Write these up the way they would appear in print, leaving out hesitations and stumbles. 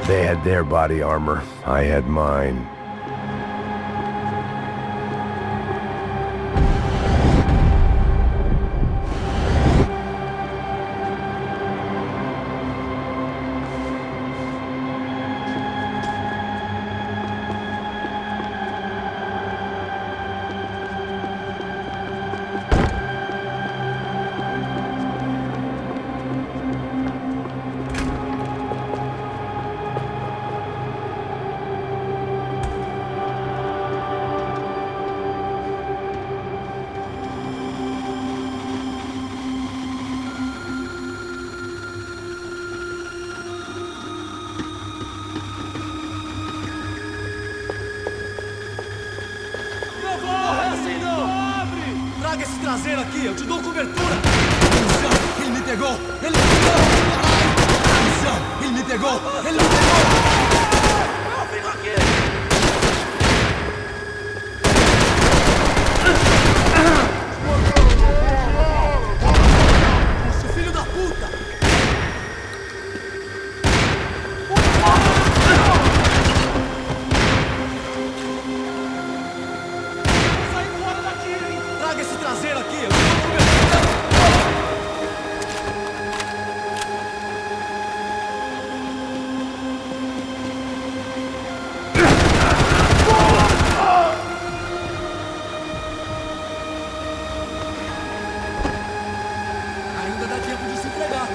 They had their body armor. I had mine. Traga esse traseiro aqui, eu te dou cobertura! Atenção, ele me pegou! Ele me pegou! Atenção, ele me pegou! Ele me pegou! Eu fico aqui! Seu filho da puta! Traga esse traseiro aqui, eu estou cobertura. Ainda dá tempo de se entregar.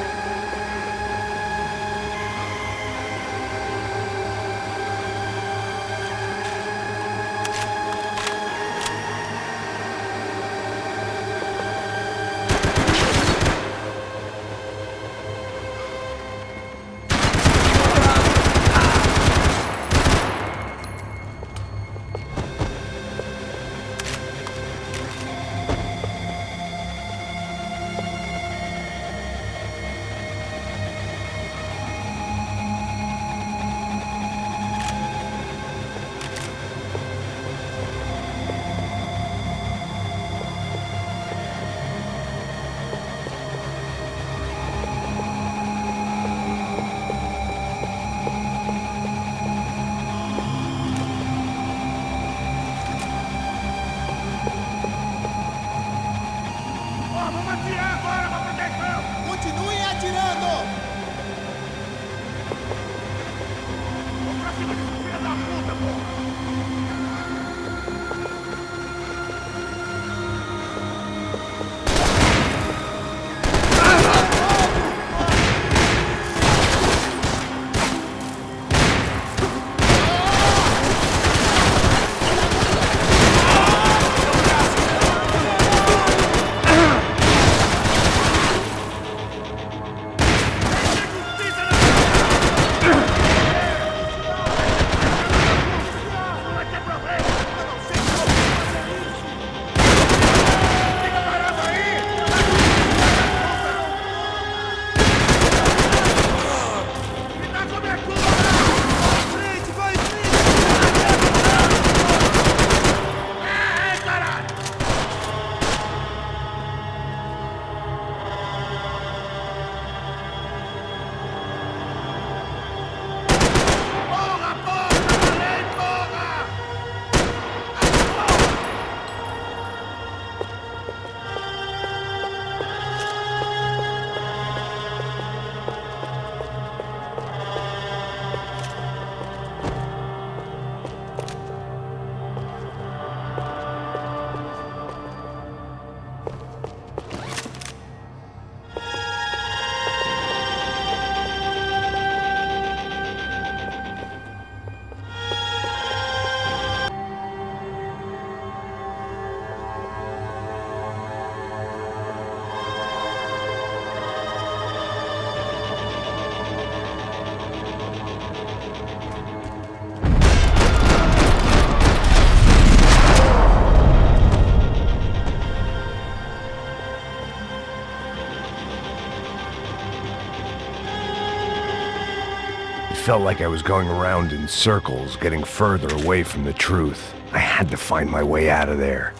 Continuem atirando! Vamos pra cima desse filho da puta, porra! Felt like I was going around in circles, getting further away from the truth. I had to find my way out of there.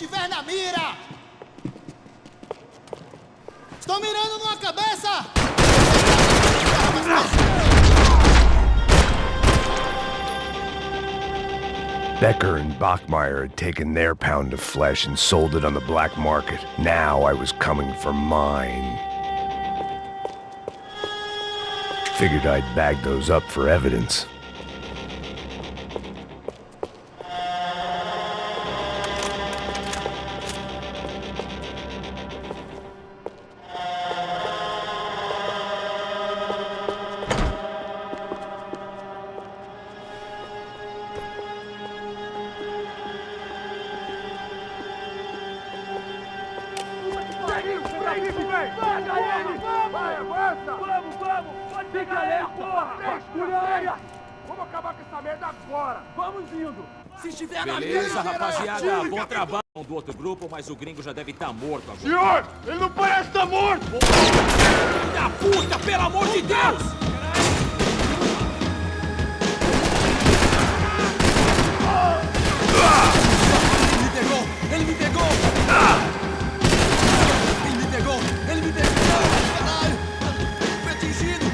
estiver na mira! Estou mirando numa cabeça! Becker and Bachmeyer had taken their pound of flesh and sold it on the black market. Now I was coming for mine. Figured I'd bag those up for evidence. Vamos acabar com essa merda agora! Vamos indo! Se estiver na Beleza, mira! rapaziada, bom trabalho do outro grupo, mas o gringo já deve estar morto agora. Senhor, ele não parece estar morto! Da puta, pelo amor de Deus! Ele me pegou! Ele me pegou! Ele me pegou! Ele me pegou! Caralho! Fui atingido!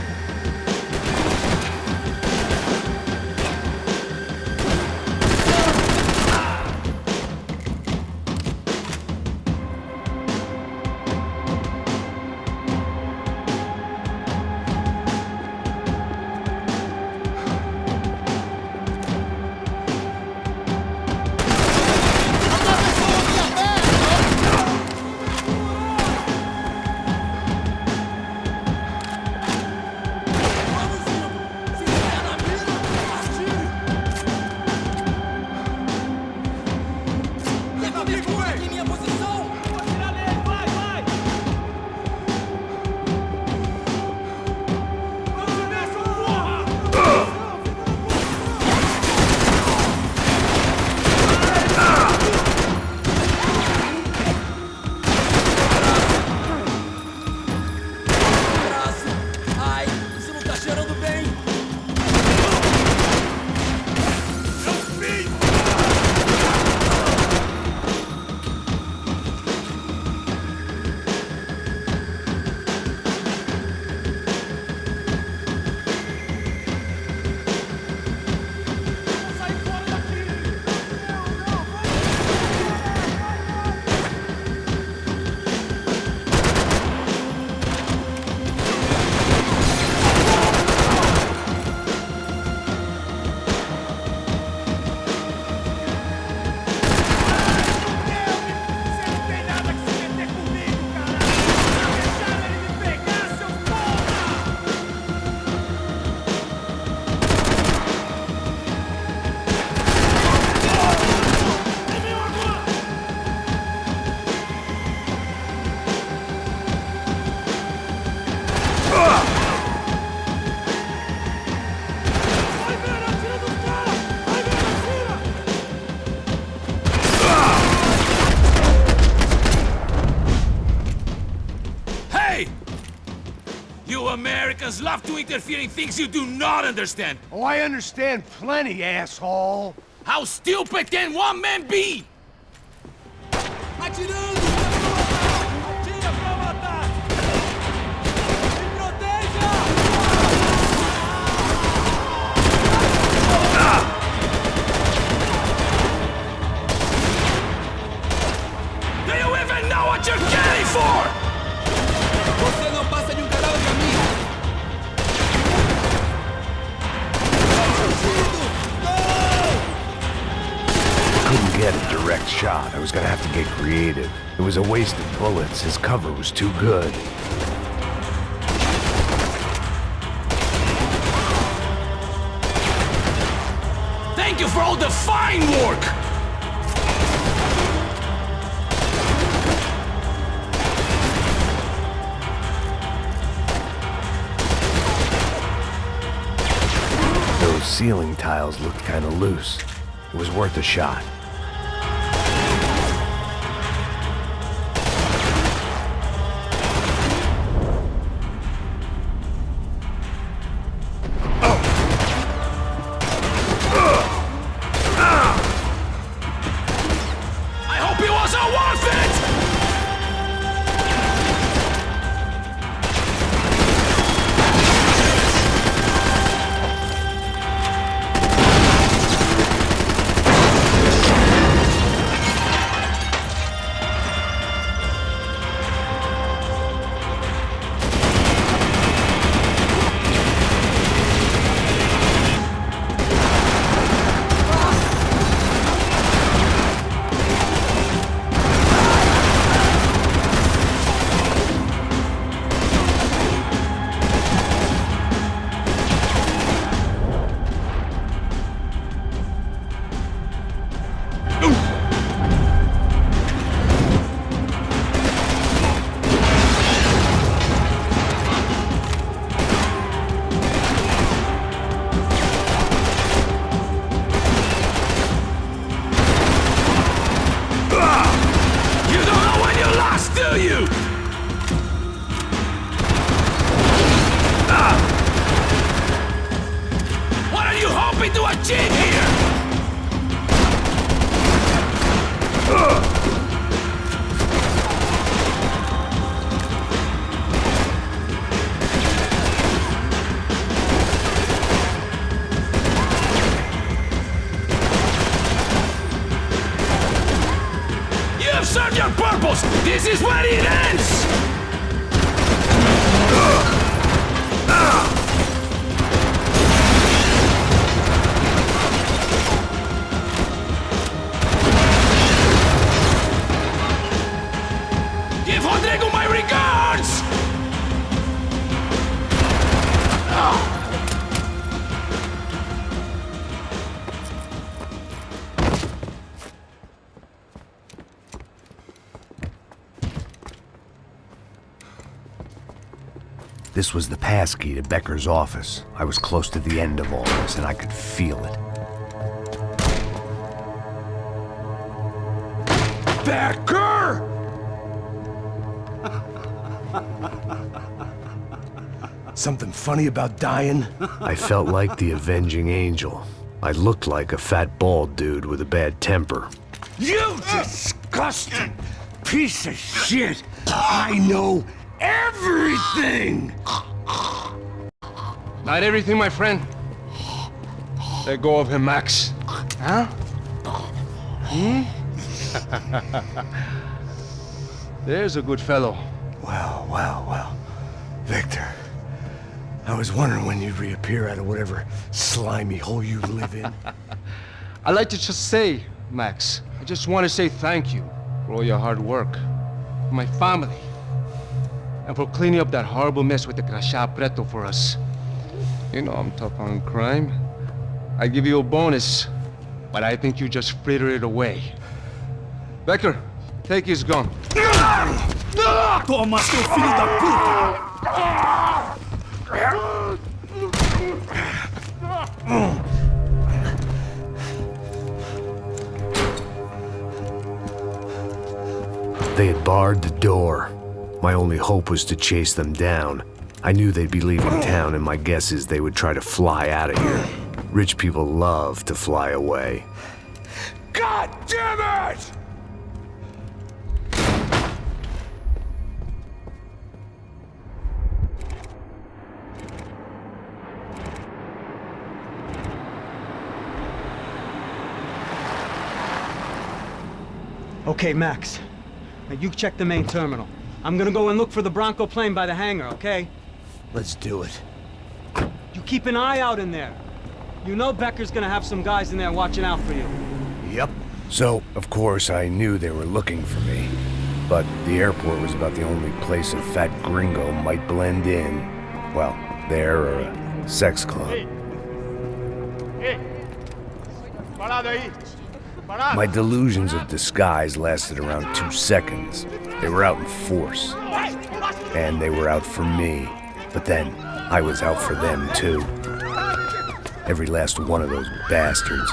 You Americans love to interfere in things you do not understand. Oh, I understand plenty, asshole! How stupid can one man be? Atirando! Atira pra matar! Me proteja! Do you even know what you're getting for? Você não passa de um canal de amigo! Couldn't get a direct shot. I was gonna have to get creative. It was a waste of bullets. His cover was too good. Thank you for all the fine work! Those ceiling tiles looked kind of loose. It was worth a shot. I hope he was have served your purpose! This is where it ends! Give Rodrigo my regards! This was the passkey to Becker's office. I was close to the end of all this, and I could feel it. Becker! Something funny about dying? I felt like the avenging angel. I looked like a fat bald dude with a bad temper. You disgusting piece of shit! I know everything! Not everything, my friend. Let go of him, Max. Huh? There's a good fellow. Well. Victor, I was wondering when you'd reappear out of whatever slimy hole you live in. I'd like to just say, Max, I just want to say thank you for all your hard work, for my family, and for cleaning up that horrible mess with the crachá preto for us. You know I'm tough on crime. I give you a bonus, but I think you just frittered it away. Becker, take his gun. Toma, seu filho da puta! They had barred the door. My only hope was to chase them down. I knew they'd be leaving town, and my guess is they would try to fly out of here. Rich people love to fly away. God damn it! Okay, Max. Now you check the main terminal. I'm gonna go and look for the Bronco plane by the hangar, okay? Let's do it. You keep an eye out in there. You know Becker's gonna have some guys in there watching out for you. Yep. So, of course, I knew they were looking for me. But the airport was about the only place a fat gringo might blend in. Well, there or a sex club. My delusions of disguise lasted around 2 seconds. They were out in force. And they were out for me. But then, I was out for them too. Every last one of those bastards.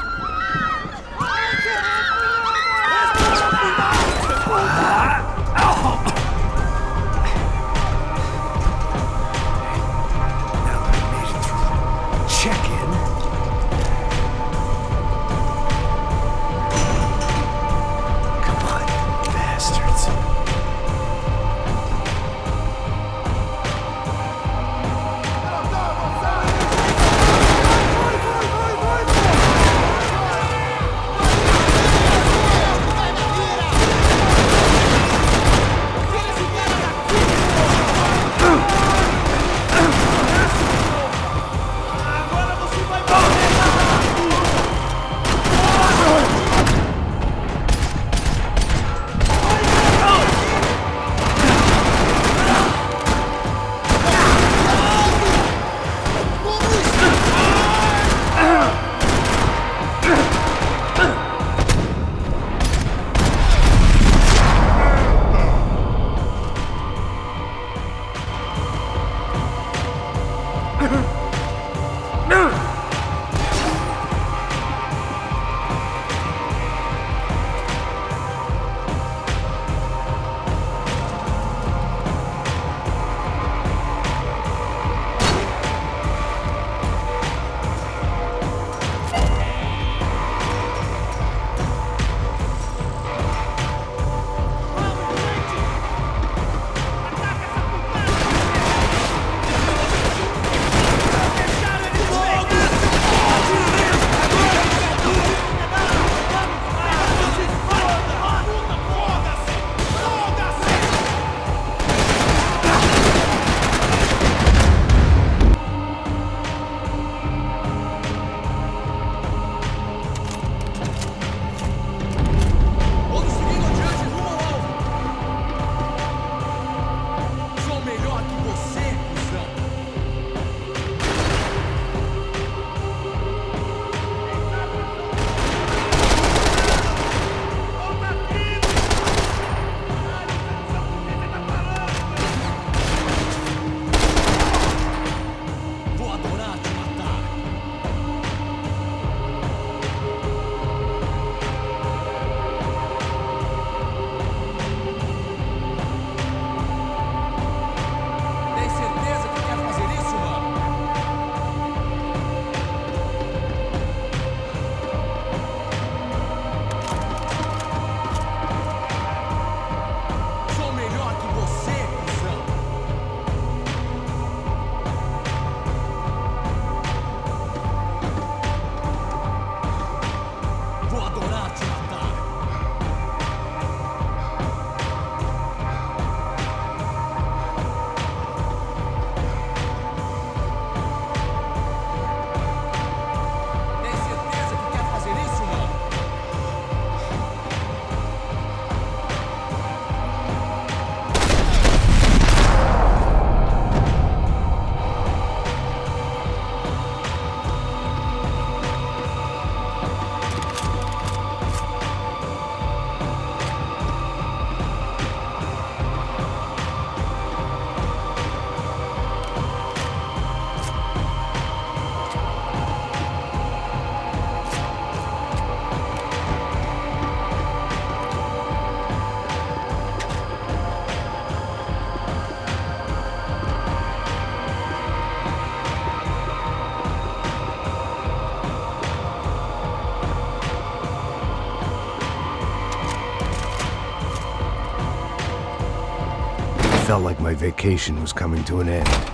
felt like my vacation was coming to an end.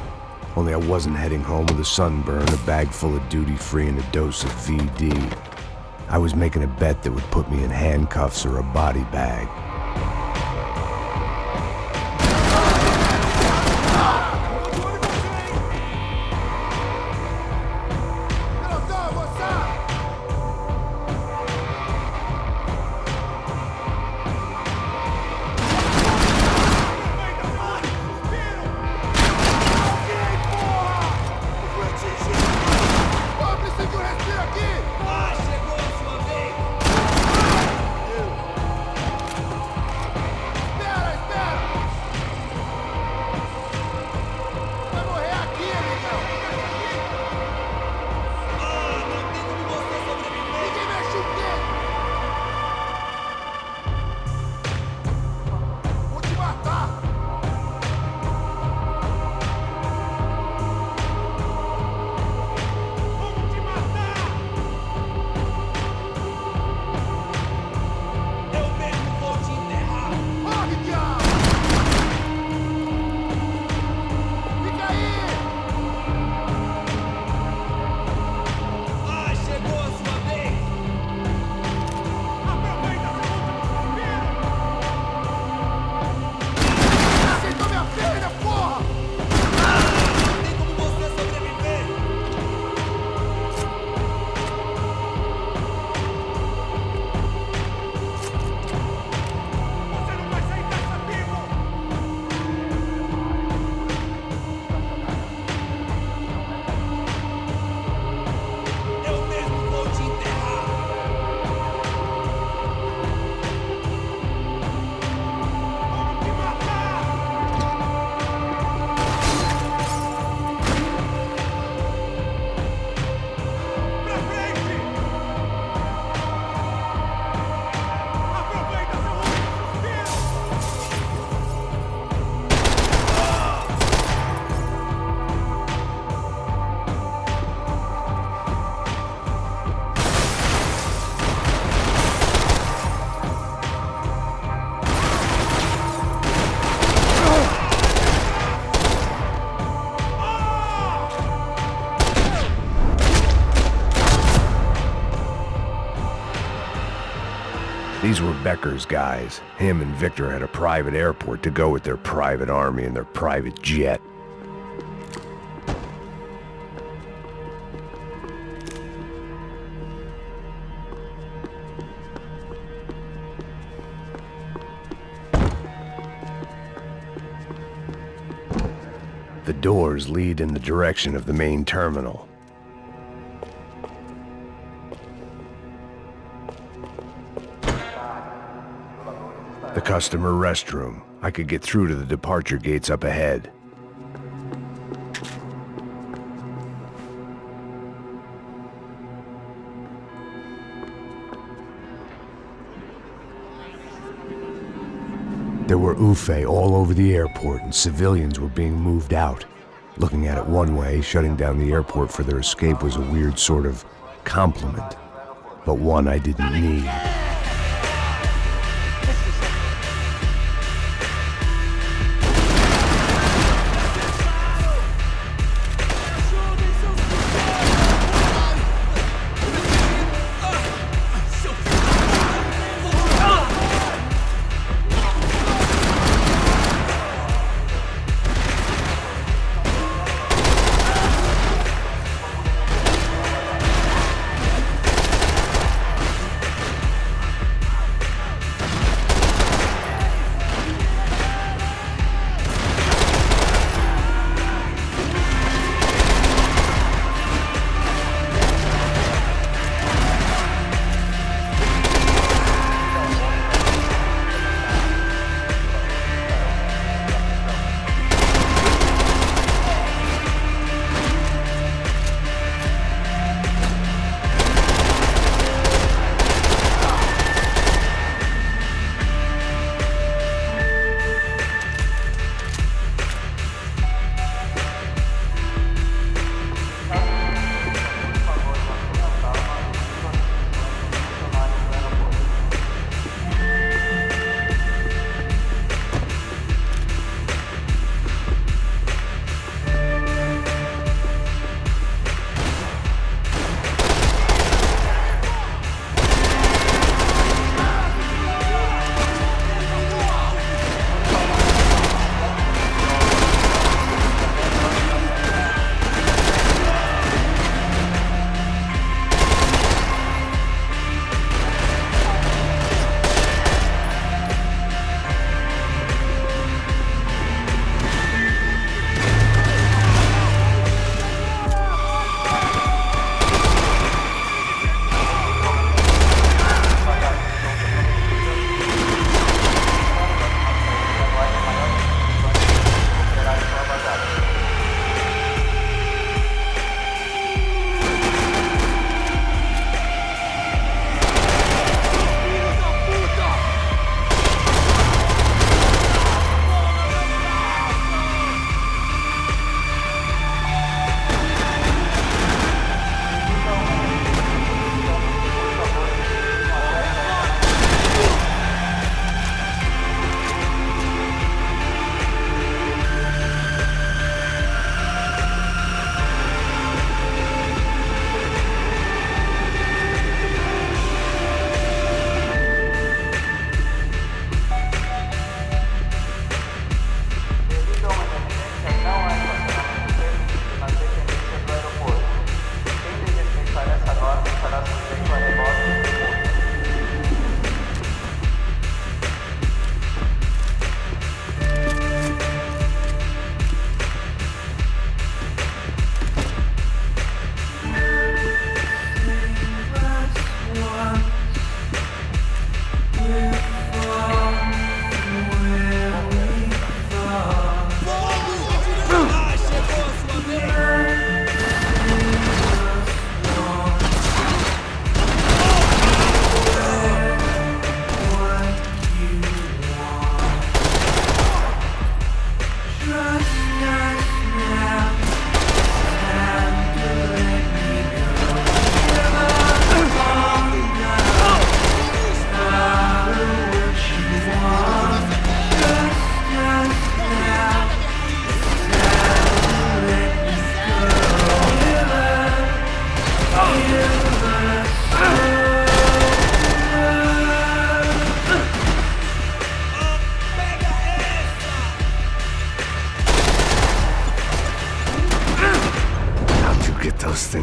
Only I wasn't heading home with a sunburn, a bag full of duty-free, and a dose of VD. I was making a bet that would put me in handcuffs or a body bag. These were Becker's guys. Him and Victor had a private airport to go with their private army and their private jet. The doors lead in the direction of the main terminal. The customer restroom. I could get through to the departure gates up ahead. There were UFE all over the airport, and civilians were being moved out. Looking at it one way, shutting down the airport for their escape was a weird sort of compliment, but one I didn't need.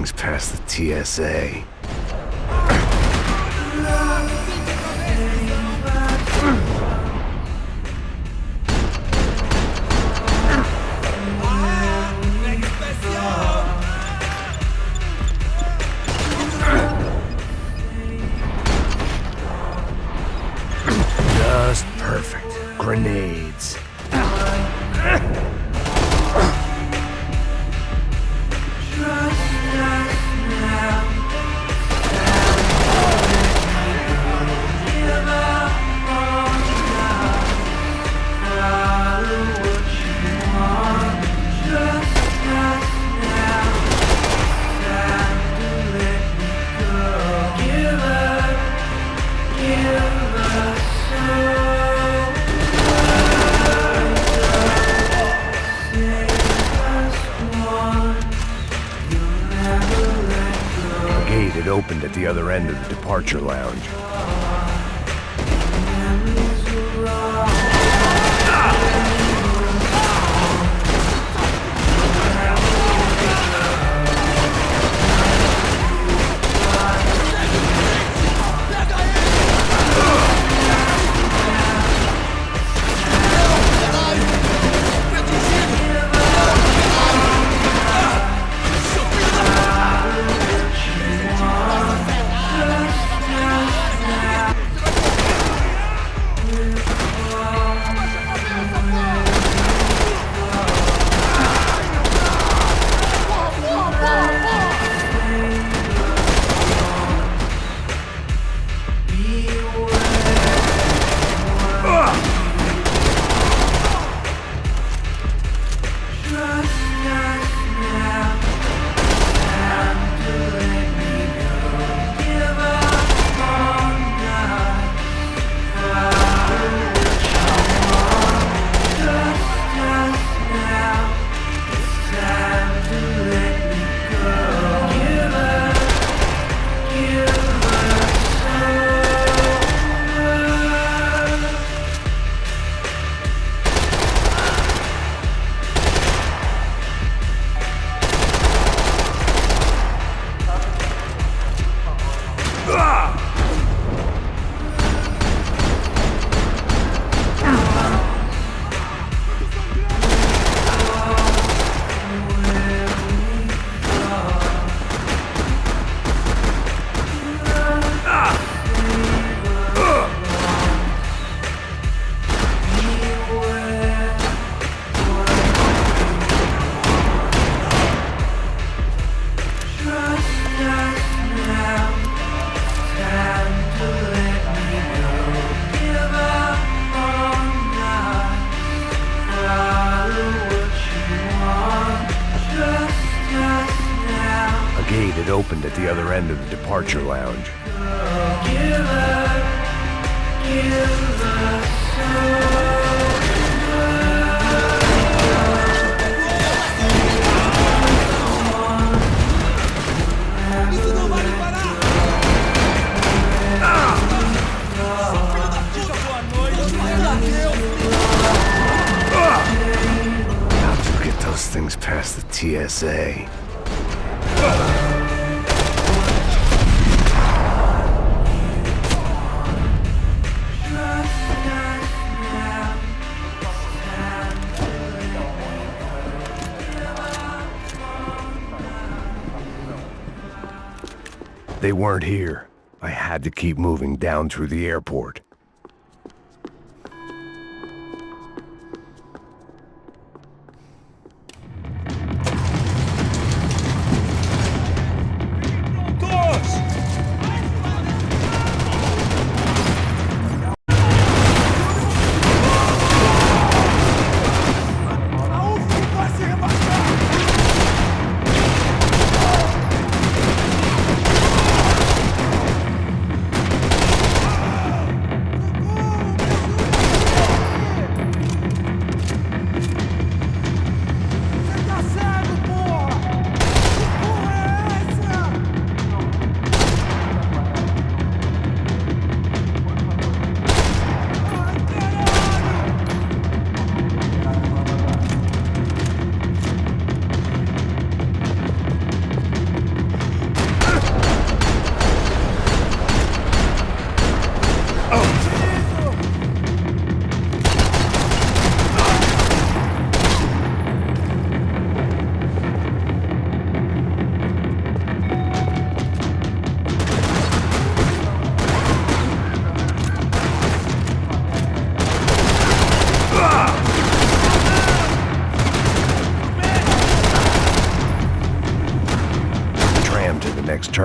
things past the TSA. Just perfect. Grenades. It opened at the other end of the departure lounge. It opened at the other end of the departure lounge. How'd you get those things past the TSA? They weren't here. I had to keep moving down through the airport.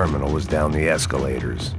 terminal was down the escalators.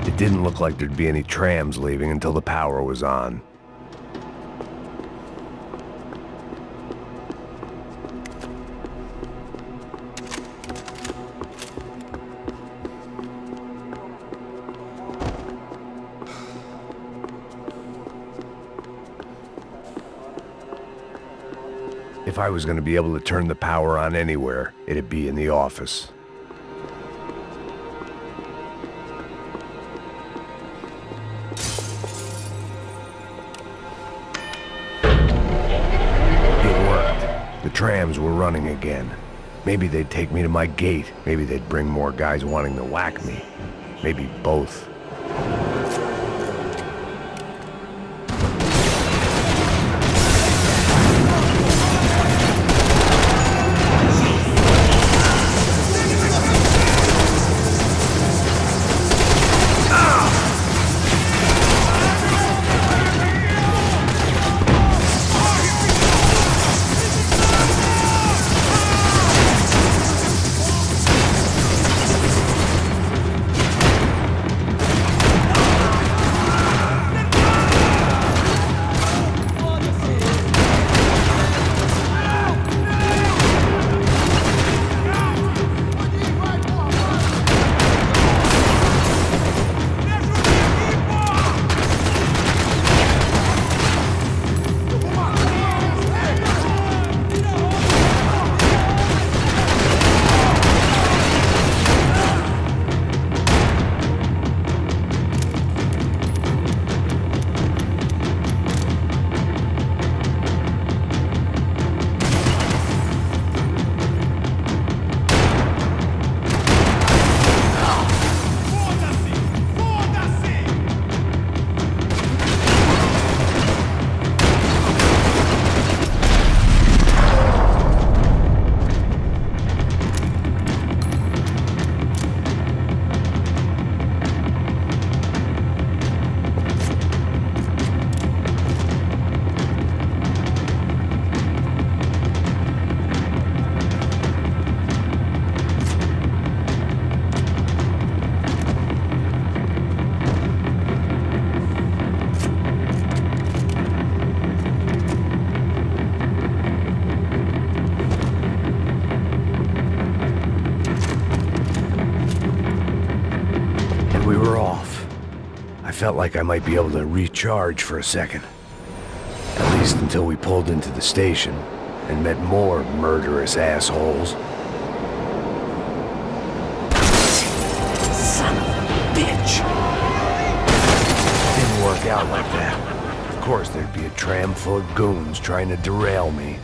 It didn't look like there'd be any trams leaving until the power was on. If I was going to be able to turn the power on anywhere, it'd be in the office. It worked. The trams were running again. Maybe they'd take me to my gate. Maybe they'd bring more guys wanting to whack me. Maybe both. I felt like I might be able to recharge for a second. At least until we pulled into the station and met more murderous assholes. Son of a bitch! Didn't work out like that. Of course there'd be a tram full of goons trying to derail me.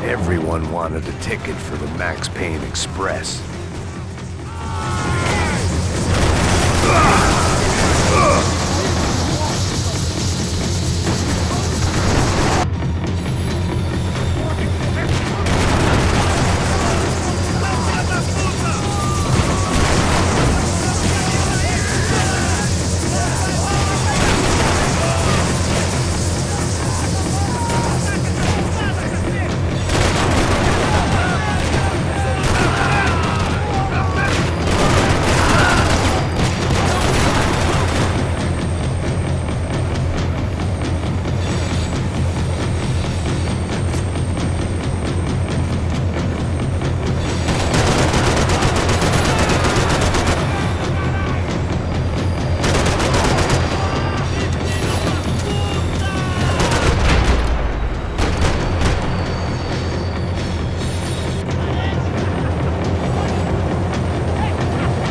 Everyone wanted a ticket for the Max Payne Express.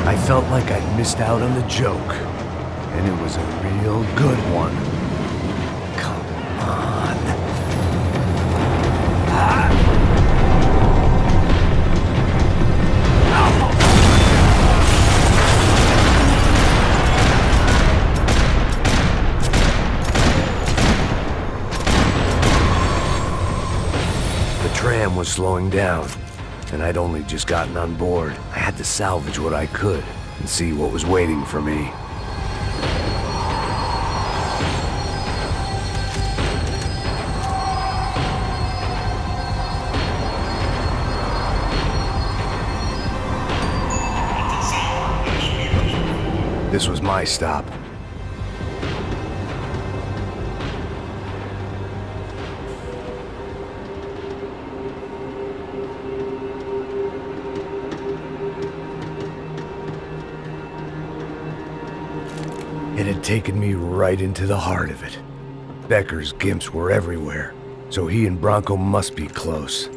I felt like I'd missed out on the joke, and it was a real good one. Come on. The tram was slowing down, and I'd only just gotten on board. I had to salvage what I could and see what was waiting for me. This was my stop. It had taken me right into the heart of it. Becker's gimps were everywhere, so he and Bronco must be close.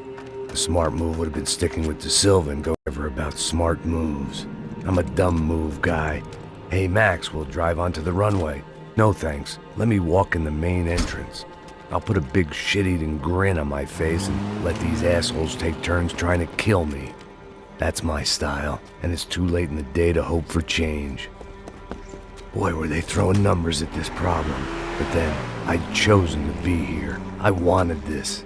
The smart move would have been sticking with De Silva and going over about smart moves. I'm a dumb move guy. Hey, Max, we'll drive onto the runway. No thanks. Let me walk in the main entrance. I'll put a big shit-eating grin on my face and let these assholes take turns trying to kill me. That's my style, and it's too late in the day to hope for change. Boy, were they throwing numbers at this problem. But then, I'd chosen to be here. I wanted this.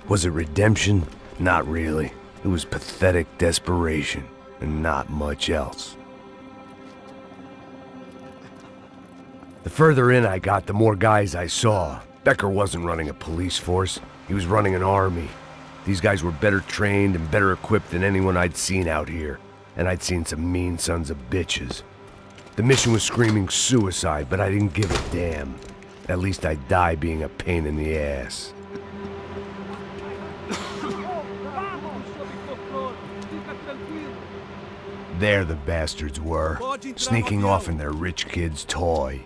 Was it redemption? Not really. It was pathetic desperation, and not much else. The further in I got, the more guys I saw. Becker wasn't running a police force. He was running an army. These guys were better trained and better equipped than anyone I'd seen out here. And I'd seen some mean sons of bitches. The mission was screaming suicide, but I didn't give a damn. At least I'd die being a pain in the ass. There the bastards were, sneaking off in their rich kid's toy.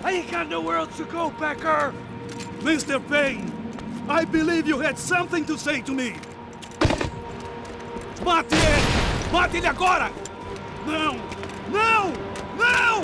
I ain't got nowhere else to go, Becker! Mr. Payne, I believe you had something to say to me. Mate ele! Mate ele agora! Não! Não! Não!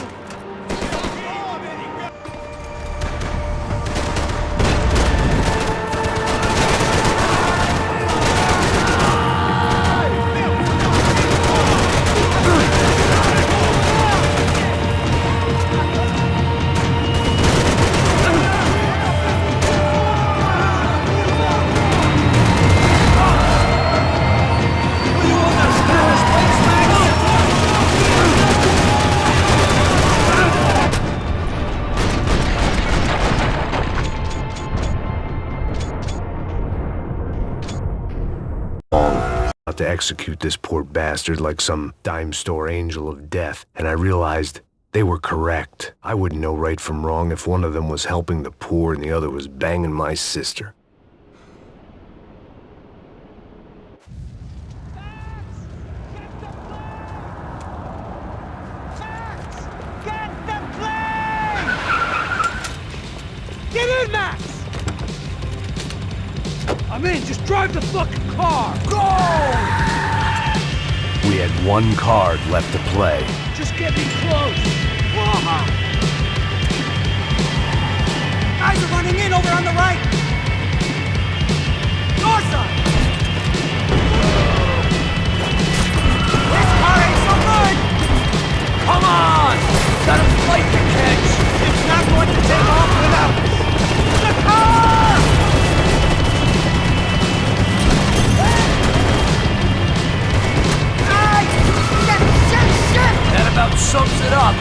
To execute this poor bastard like some dime store angel of death, and I realized they were correct. I wouldn't know right from wrong if one of them was helping the poor and the other was banging my sister. Get in, Max! I'm in, just drive the fucking car! Go! We had one card left to play. Just get me close! Guys are running in over on the right! Your side! This car ain't so good! Come on! Got a flight to catch! It's not going to take off without us! The car! That about sums it up.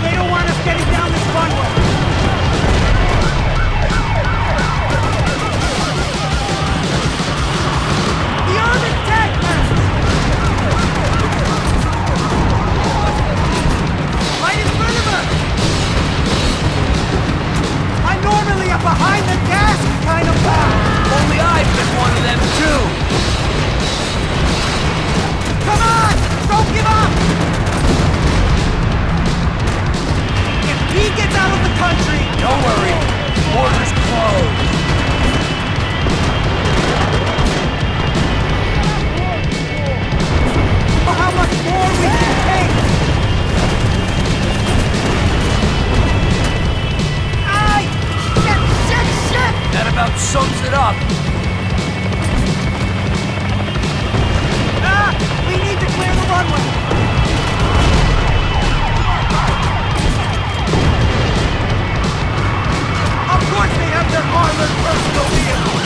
They don't want us getting down this runway. The armored tank, man! Right in front of us! I'm normally a behind-the-gas kind of guy. Only I've been one of them too. Come on! Don't give up! If he gets out of the country... Don't worry. Border's closed. For how much more we can take! Shit! That about sums it up. We need to clear the runway! Of course they have their armored personal vehicle!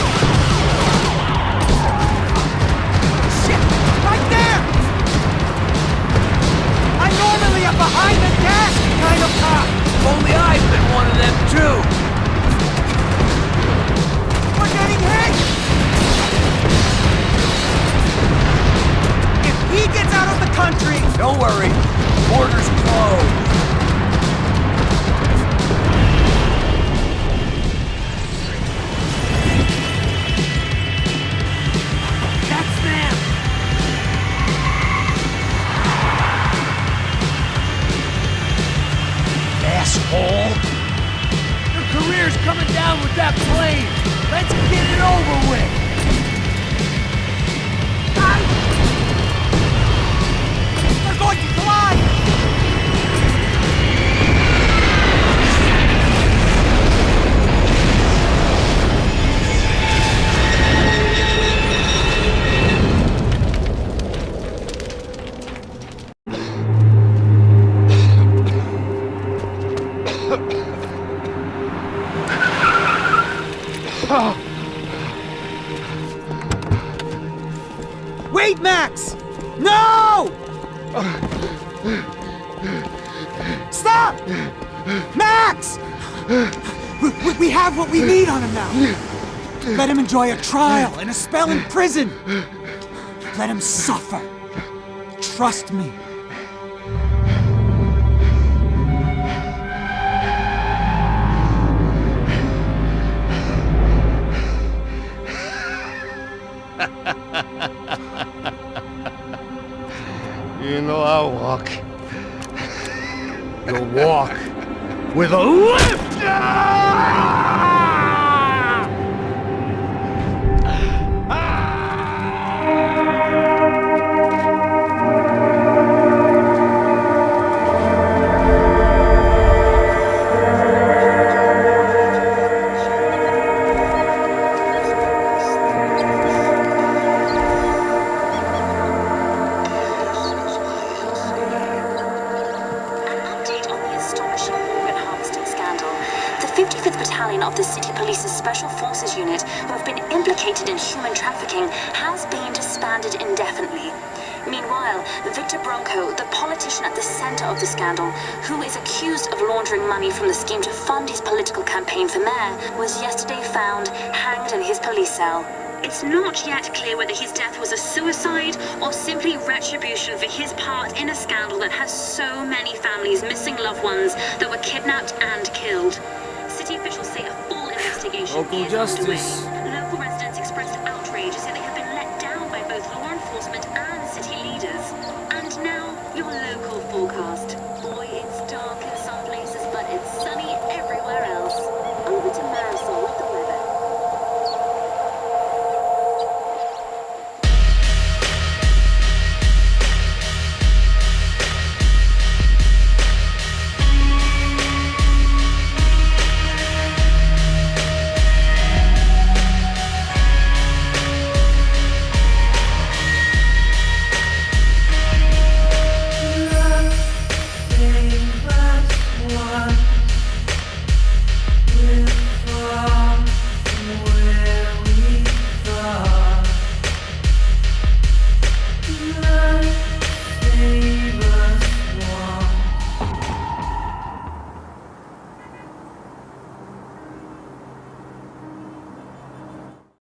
Shit! Right there! I'm normally a behind-the-gas kind of cop! Only I've been one of them too. We're getting hit! He gets out of the country! Don't worry. Border's closed. Wait, Max! No! Stop! Max! We have what we need on him now. Let him enjoy a trial and a spell in prison. Let him suffer. Trust me. You know I'll walk. You'll walk with a lift! Of the City Police's Special Forces unit who have been implicated in human trafficking has been disbanded indefinitely. Meanwhile, Victor Bronco, the politician at the center of the scandal, who is accused of laundering money from the scheme to fund his political campaign for mayor, was yesterday found hanged in his police cell. It's not yet clear whether his death was a suicide or simply retribution for his part in a scandal that has so many families missing loved ones that were kidnapped and killed. City officials say a full investigation Local is justice. underway. Local residents expressed outrage as they have been let down by both law enforcement and city leaders. And now, your local forecast. Boy, it's dark in some places, but it's sunny everywhere else.